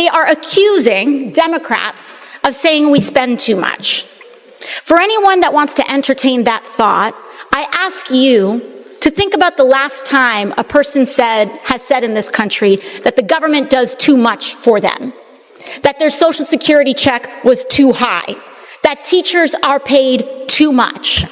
They are accusing Democrats of saying we spend too much. For anyone that wants to entertain that thought, I ask you to think about the last time a person has said in this country that the government does too much for them, that their Social Security check was too high, that teachers are paid too much.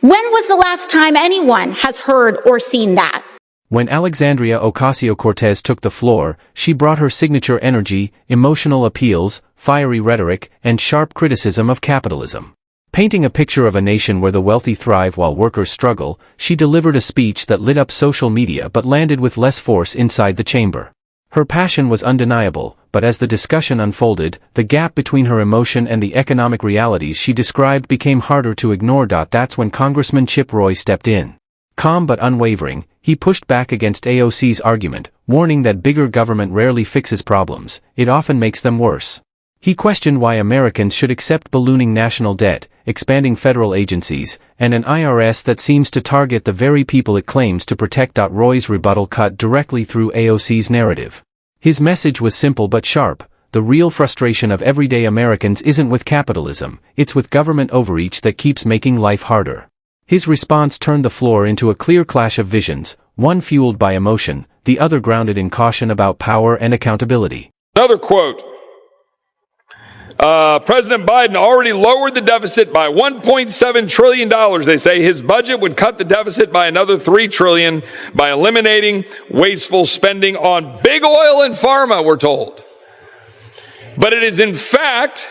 When was the last time anyone has heard or seen that? When Alexandria Ocasio-Cortez took the floor, she brought her signature energy, emotional appeals, fiery rhetoric, and sharp criticism of capitalism. Painting a picture of a nation where the wealthy thrive while workers struggle, she delivered a speech that lit up social media but landed with less force inside the chamber. Her passion was undeniable, but as the discussion unfolded, the gap between her emotion and the economic realities she described became harder to ignore. That's when Congressman Chip Roy stepped in. Calm but unwavering, he pushed back against AOC's argument, warning that bigger government rarely fixes problems, it often makes them worse. He questioned why Americans should accept ballooning national debt, expanding federal agencies, and an IRS that seems to target the very people it claims to protect. Roy's rebuttal cut directly through AOC's narrative. His message was simple but sharp: the real frustration of everyday Americans isn't with capitalism, it's with government overreach that keeps making life harder. His response turned the floor into a clear clash of visions, one fueled by emotion, the other grounded in caution about power and accountability. Another quote. President Biden already lowered the deficit by $1.7 trillion. They say his budget would cut the deficit by another $3 trillion by eliminating wasteful spending on big oil and pharma, we're told. But it is in fact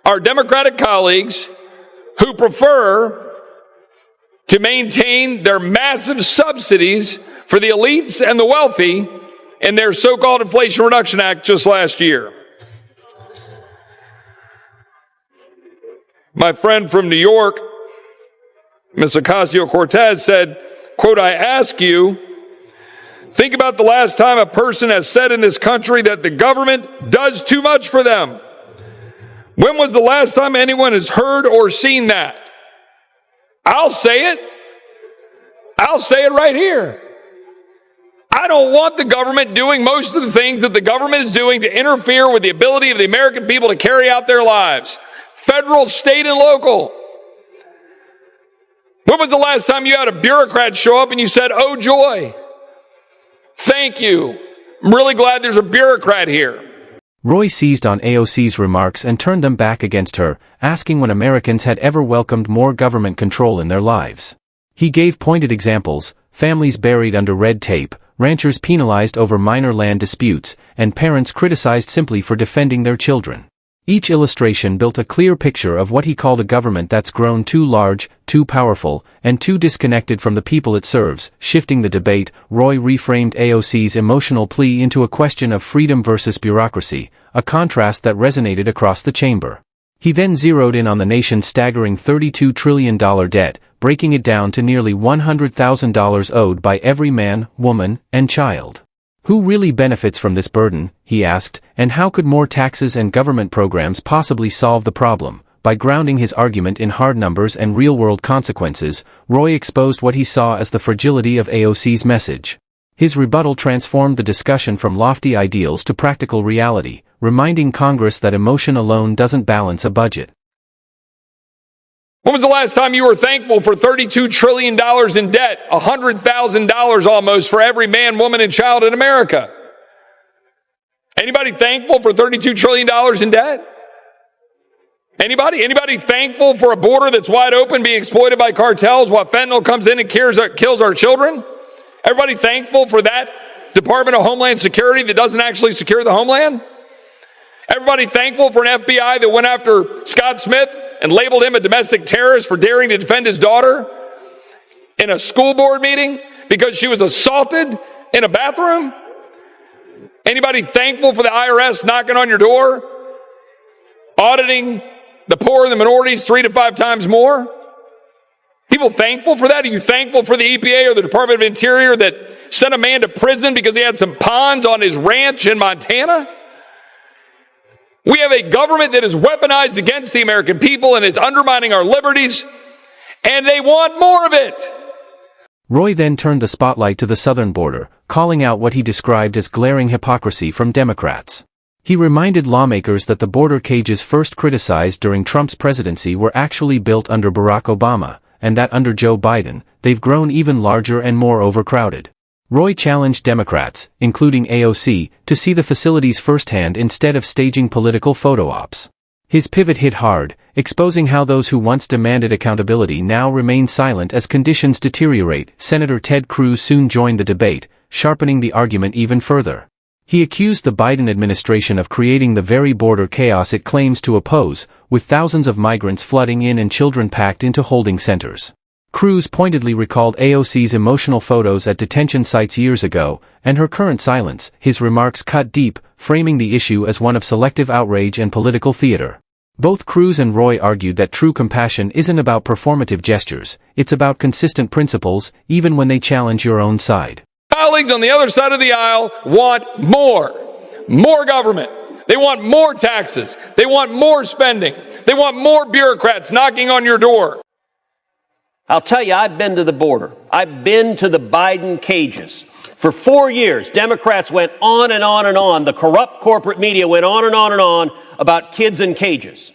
our Democratic colleagues who prefer to maintain their massive subsidies for the elites and the wealthy in their so-called Inflation Reduction Act just last year. My friend from New York, Ms. Ocasio-Cortez, said, quote, "I ask you, think about the last time a person has said in this country that the government does too much for them. When was the last time anyone has heard or seen that?" I'll say it. I'll say it right here. I don't want the government doing most of the things that the government is doing to interfere with the ability of the American people to carry out their lives. Federal, state, and local. When was the last time you had a bureaucrat show up and you said, "Oh joy, thank you. I'm really glad there's a bureaucrat here"? Roy seized on AOC's remarks and turned them back against her, asking when Americans had ever welcomed more government control in their lives. He gave pointed examples: families buried under red tape, ranchers penalized over minor land disputes, and parents criticized simply for defending their children. Each illustration built a clear picture of what he called a government that's grown too large, too powerful, and too disconnected from the people it serves. Shifting the debate, Roy reframed AOC's emotional plea into a question of freedom versus bureaucracy, a contrast that resonated across the chamber. He then zeroed in on the nation's staggering $32 trillion debt, breaking it down to nearly $100,000 owed by every man, woman, and child. Who really benefits from this burden, he asked, and how could more taxes and government programs possibly solve the problem? By grounding his argument in hard numbers and real-world consequences, Roy exposed what he saw as the fragility of AOC's message. His rebuttal transformed the discussion from lofty ideals to practical reality, reminding Congress that emotion alone doesn't balance a budget. When was the last time you were thankful for $32 trillion in debt, $100,000 almost for every man, woman, and child in America? Anybody thankful for $32 trillion in debt? Anybody? Anybody thankful for a border that's wide open being exploited by cartels while fentanyl comes in and kills our children? Everybody thankful for that Department of Homeland Security that doesn't actually secure the homeland? Everybody thankful for an FBI that went after Scott Smith and labeled him a domestic terrorist for daring to defend his daughter in a school board meeting because she was assaulted in a bathroom? Anybody thankful for the IRS knocking on your door, auditing the poor and the minorities 3 to 5 times more? People thankful for that? Are you thankful for the EPA or the Department of Interior that sent a man to prison because he had some ponds on his ranch in Montana? We have a government that is weaponized against the American people and is undermining our liberties, and they want more of it. Roy then turned the spotlight to the southern border, calling out what he described as glaring hypocrisy from Democrats. He reminded lawmakers that the border cages first criticized during Trump's presidency were actually built under Barack Obama, and that under Joe Biden, they've grown even larger and more overcrowded. Roy challenged Democrats, including AOC, to see the facilities firsthand instead of staging political photo ops. His pivot hit hard, exposing how those who once demanded accountability now remain silent as conditions deteriorate. Senator Ted Cruz soon joined the debate, sharpening the argument even further. He accused the Biden administration of creating the very border chaos it claims to oppose, with thousands of migrants flooding in and children packed into holding centers. Cruz pointedly recalled AOC's emotional photos at detention sites years ago, and her current silence. His remarks cut deep, framing the issue as one of selective outrage and political theater. Both Cruz and Roy argued that true compassion isn't about performative gestures, it's about consistent principles, even when they challenge your own side. Colleagues on the other side of the aisle want more government. They want more taxes. They want more spending. They want more bureaucrats knocking on your door. I'll tell you, I've been to the border. I've been to the Biden cages. For 4 years, Democrats went on and on and on. The corrupt corporate media went on and on and on about kids in cages.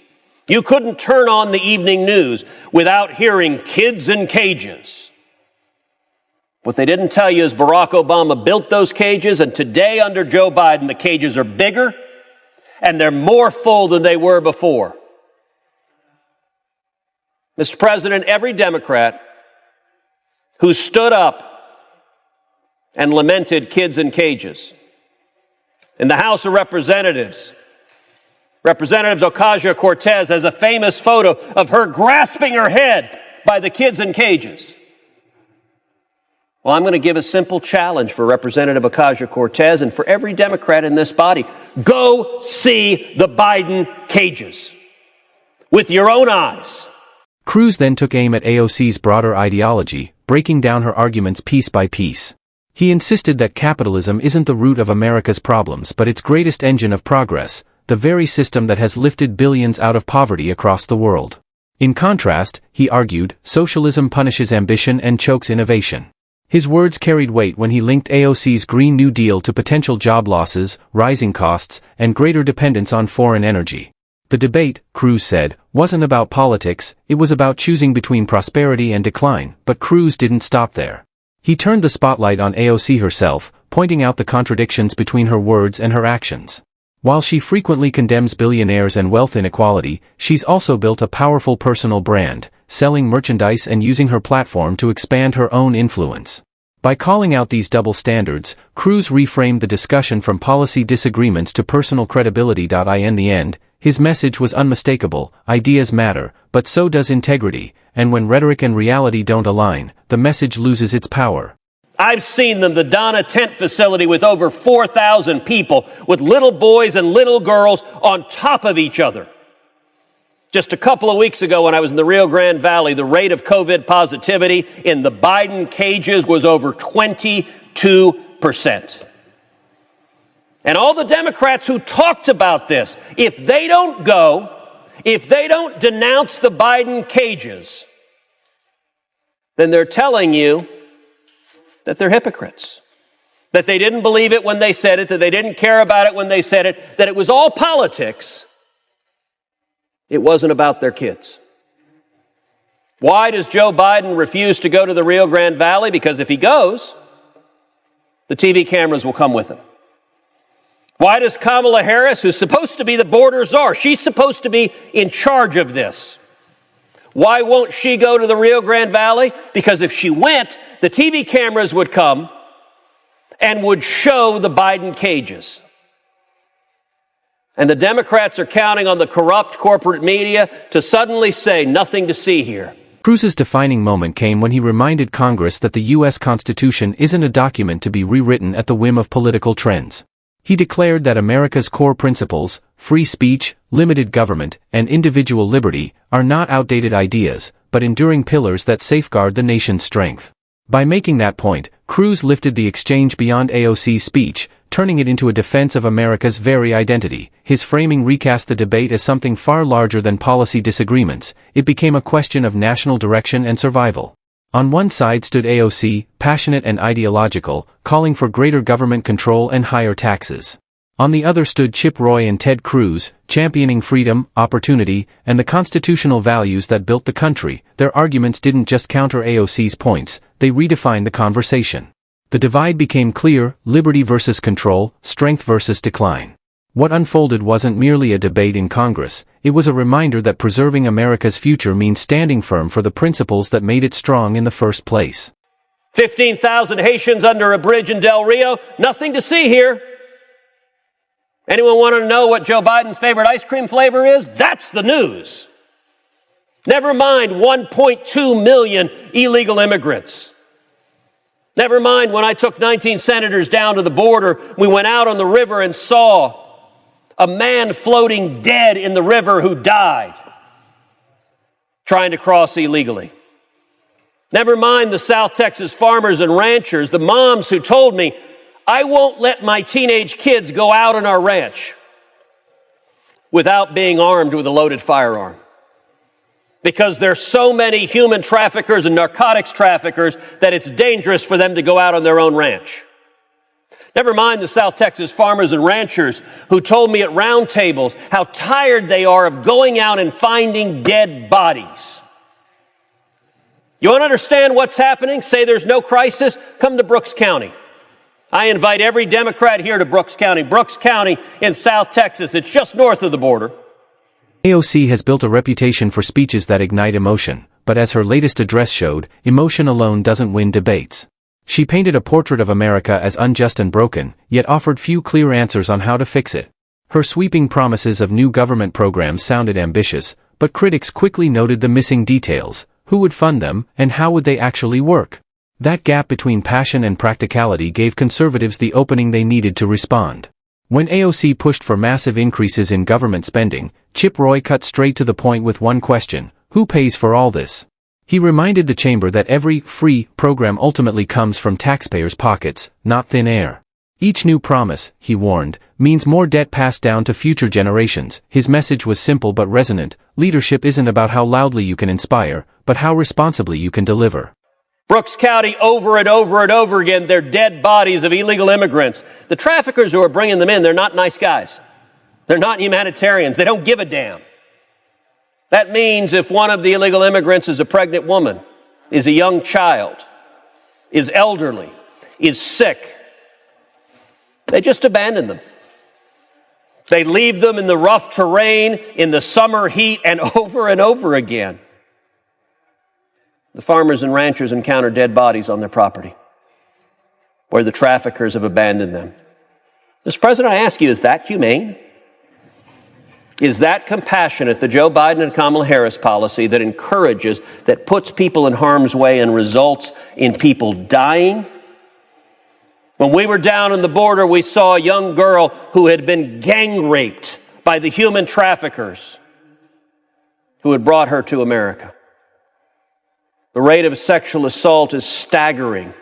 You couldn't turn on the evening news without hearing kids in cages. What they didn't tell you is Barack Obama built those cages, and today under Joe Biden, the cages are bigger and they're more full than they were before. Mr. President, every Democrat who stood up and lamented kids in cages in the House of Representative Ocasio-Cortez has a famous photo of her grasping her head by the kids in cages. Well, I'm going to give a simple challenge for Representative Ocasio-Cortez and for every Democrat in this body. Go see the Biden cages with your own eyes. Cruz then took aim at AOC's broader ideology, breaking down her arguments piece by piece. He insisted that capitalism isn't the root of America's problems but its greatest engine of progress, the very system that has lifted billions out of poverty across the world. In contrast, he argued, socialism punishes ambition and chokes innovation. His words carried weight when he linked AOC's Green New Deal to potential job losses, rising costs, and greater dependence on foreign energy. The debate, Cruz said, wasn't about politics, it was about choosing between prosperity and decline, but Cruz didn't stop there. He turned the spotlight on AOC herself, pointing out the contradictions between her words and her actions. While she frequently condemns billionaires and wealth inequality, she's also built a powerful personal brand, selling merchandise and using her platform to expand her own influence. By calling out these double standards, Cruz reframed the discussion from policy disagreements to personal credibility. In the end, his message was unmistakable: ideas matter, but so does integrity, and when rhetoric and reality don't align, the message loses its power. I've seen them, the Donna tent facility with over 4,000 people, with little boys and little girls on top of each other. Just a couple of weeks ago when I was in the Rio Grande Valley, the rate of COVID positivity in the Biden cages was over 22%. And all the Democrats who talked about this, if they don't denounce the Biden cages, then they're telling you that they're hypocrites, that they didn't believe it when they said it, that they didn't care about it when they said it, that it was all politics. It wasn't about their kids. Why does Joe Biden refuse to go to the Rio Grande Valley? Because if he goes, the TV cameras will come with him. Why does Kamala Harris, who's supposed to be the border czar, she's supposed to be in charge of this, why won't she go to the Rio Grande Valley? Because if she went, the TV cameras would come and would show the Biden cages. And the Democrats are counting on the corrupt corporate media to suddenly say nothing to see here. Cruz's defining moment came when he reminded Congress that the U.S. Constitution isn't a document to be rewritten at the whim of political trends. He declared that America's core principles, free speech, limited government, and individual liberty, are not outdated ideas, but enduring pillars that safeguard the nation's strength. By making that point, Cruz lifted the exchange beyond AOC's speech, turning it into a defense of America's very identity. His framing recast the debate as something far larger than policy disagreements. It became a question of national direction and survival. On one side stood AOC, passionate and ideological, calling for greater government control and higher taxes. On the other stood Chip Roy and Ted Cruz, championing freedom, opportunity, and the constitutional values that built the country. Their arguments didn't just counter AOC's points, they redefined the conversation. The divide became clear: liberty versus control, strength versus decline. What unfolded wasn't merely a debate in Congress, it was a reminder that preserving America's future means standing firm for the principles that made it strong in the first place. 15,000 Haitians under a bridge in Del Rio, nothing to see here. Anyone want to know what Joe Biden's favorite ice cream flavor is? That's the news. Never mind 1.2 million illegal immigrants. Never mind when I took 19 senators down to the border, we went out on the river and saw a man floating dead in the river who died trying to cross illegally. Never mind the South Texas farmers and ranchers, the moms who told me, I won't let my teenage kids go out on our ranch without being armed with a loaded firearm. Because there's so many human traffickers and narcotics traffickers that it's dangerous for them to go out on their own ranch. Never mind the South Texas farmers and ranchers who told me at round tables how tired they are of going out and finding dead bodies. You want to understand what's happening? Say there's no crisis? Come to Brooks County. I invite every Democrat here to Brooks County. Brooks County in South Texas. It's just north of the border. AOC has built a reputation for speeches that ignite emotion, but as her latest address showed, emotion alone doesn't win debates. She painted a portrait of America as unjust and broken, yet offered few clear answers on how to fix it. Her sweeping promises of new government programs sounded ambitious, but critics quickly noted the missing details: who would fund them, and how would they actually work? That gap between passion and practicality gave conservatives the opening they needed to respond. When AOC pushed for massive increases in government spending, Chip Roy cut straight to the point with one question: who pays for all this? He reminded the chamber that every free program ultimately comes from taxpayers' pockets, not thin air. Each new promise, he warned, means more debt passed down to future generations. His message was simple but resonant: leadership isn't about how loudly you can inspire, but how responsibly you can deliver. Brooks County, over and over and over again, they're dead bodies of illegal immigrants. The traffickers who are bringing them in, they're not nice guys. They're not humanitarians. They don't give a damn. That means if one of the illegal immigrants is a pregnant woman, is a young child, is elderly, is sick, they just abandon them. They leave them in the rough terrain, in the summer heat, and over again. The farmers and ranchers encounter dead bodies on their property, where the traffickers have abandoned them. Mr. President, I ask you, is that humane? Is that compassionate, the Joe Biden and Kamala Harris policy that encourages, that puts people in harm's way and results in people dying? When we were down on the border, we saw a young girl who had been gang raped by the human traffickers who had brought her to America. The rate of sexual assault is staggering,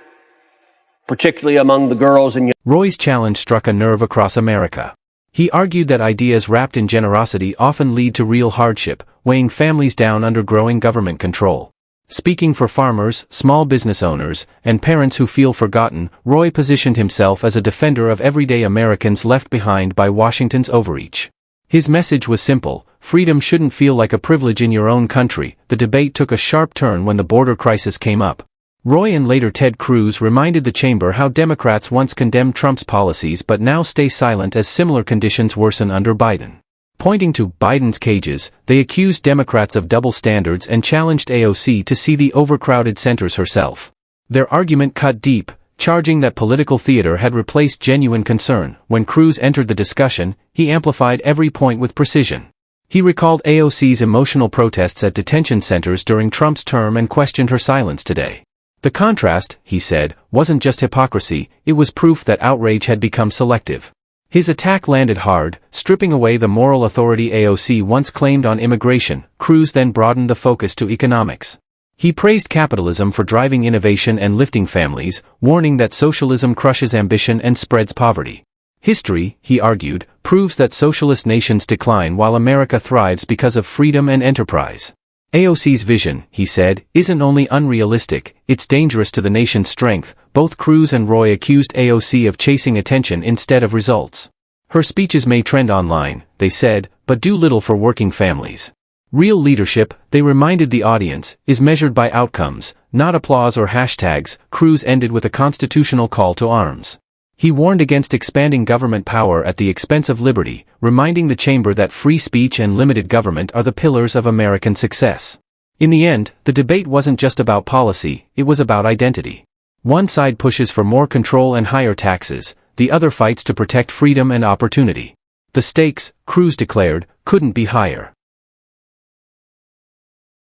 particularly among the girls and young. Roy's challenge struck a nerve across America. He argued that ideas wrapped in generosity often lead to real hardship, weighing families down under growing government control. Speaking for farmers, small business owners, and parents who feel forgotten, Roy positioned himself as a defender of everyday Americans left behind by Washington's overreach. His message was simple: freedom shouldn't feel like a privilege in your own country. The debate took a sharp turn when the border crisis came up. Roy and later Ted Cruz reminded the chamber how Democrats once condemned Trump's policies but now stay silent as similar conditions worsen under Biden. Pointing to Biden's cages, they accused Democrats of double standards and challenged AOC to see the overcrowded centers herself. Their argument cut deep, charging that political theater had replaced genuine concern. When Cruz entered the discussion, he amplified every point with precision. He recalled AOC's emotional protests at detention centers during Trump's term and questioned her silence today. The contrast, he said, wasn't just hypocrisy, it was proof that outrage had become selective. His attack landed hard, stripping away the moral authority AOC once claimed on immigration. Cruz then broadened the focus to economics. He praised capitalism for driving innovation and lifting families, warning that socialism crushes ambition and spreads poverty. History, he argued, proves that socialist nations decline while America thrives because of freedom and enterprise. AOC's vision, he said, isn't only unrealistic, it's dangerous to the nation's strength. Both Cruz and Roy accused AOC of chasing attention instead of results. Her speeches may trend online, they said, but do little for working families. Real leadership, they reminded the audience, is measured by outcomes, not applause or hashtags. Cruz ended with a constitutional call to arms. He warned against expanding government power at the expense of liberty, reminding the chamber that free speech and limited government are the pillars of American success. In the end, the debate wasn't just about policy, it was about identity. One side pushes for more control and higher taxes, the other fights to protect freedom and opportunity. The stakes, Cruz declared, couldn't be higher.